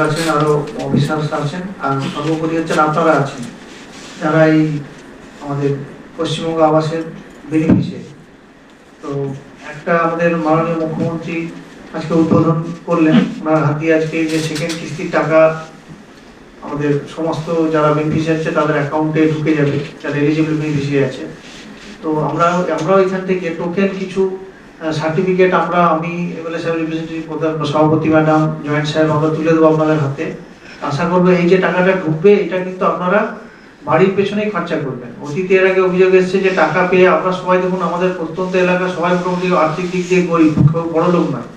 আছেন, আরো অফিসার্স আছেন, আর সর্বোপরি হচ্ছেন আপনারা আছেন যারা এই আমাদের পশ্চিমবঙ্গ আবাসের বেনিফিশিয়ারি। তো একটা আমাদের মাননীয় মুখ্যমন্ত্রী আজকে উদ্বোধন করলেন, ওনার হাতে আজকে যে সেকেন্ড কিস্তির টাকা আমাদের সমস্ত যারা বেনিফিশিয়ারি আছে তাদের অ্যাকাউন্টে ঢুকে যাবে, যারা এলিজিবল বেনিফিশিয়ারি আছে। তো আমরাও এখান থেকে টোকেন কিছু সার্টিফিকেট আমি এমএলএ সাহেব রিপ্রেজেন্টেটিভ প্রধান সভাপতি ম্যাডাম জয়েন্ট সাহেব আমরা তুলে দেবো আপনাদের হাতে। আশা করবো এই যে টাকাটা ঢুকবে এটা কিন্তু আপনারা বাড়ির পেছনেই খরচা করবেন। অতীতে এর আগে অভিযোগ এসেছে যে টাকা পেয়ে আমরা সবাই দেখুন আমাদের প্রত্যন্ত এলাকা সবাই মোটামুটি আর্থিক দিক দিয়ে গরিব, কেউ বড় লোক নয়।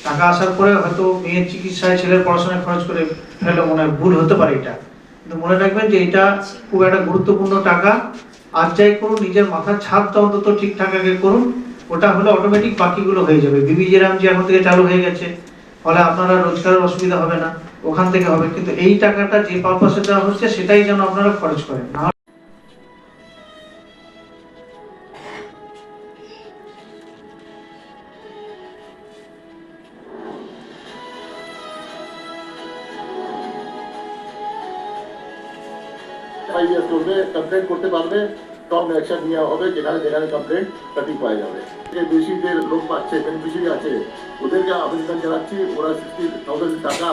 টাকা আসার পরে হয়তো মেয়ের চিকিৎসায় ছেলের পড়াশোনায় খরচ করে ফেলে, মনে হয় ভুল হতে পারে এটা, কিন্তু মনে রাখবেন যে এটা খুব একটা গুরুত্বপূর্ণ টাকা। আজ যাই করুন নিজের মাথার ছাদটা অন্তত ঠিকঠাক আগে করুন, ওটা হলে অটোমেটিক বাকিগুলো হয়ে যাবে। বিবিজেরাম যে এখন থেকে চালু হয়ে গেছে, ফলে আপনারা রোজগারের অসুবিধা হবে না, ওখান থেকে হবে। কিন্তু এই টাকাটা যে পারপাসে দেওয়া হচ্ছে সেটাই যেন আপনারা খরচ করেন না। চলবে, কমপ্লেন করতে পারবে, স্ট্রং অ্যাকশন নেওয়া হবে যেখানে যেখানে কমপ্লেন সঠিক পাওয়া যাবে। বেশি যে লোক পাচ্ছে বেনিফিশিয়ারি আছে ওদেরকে আবেদন জানাচ্ছি, ওরা 60,000 টাকা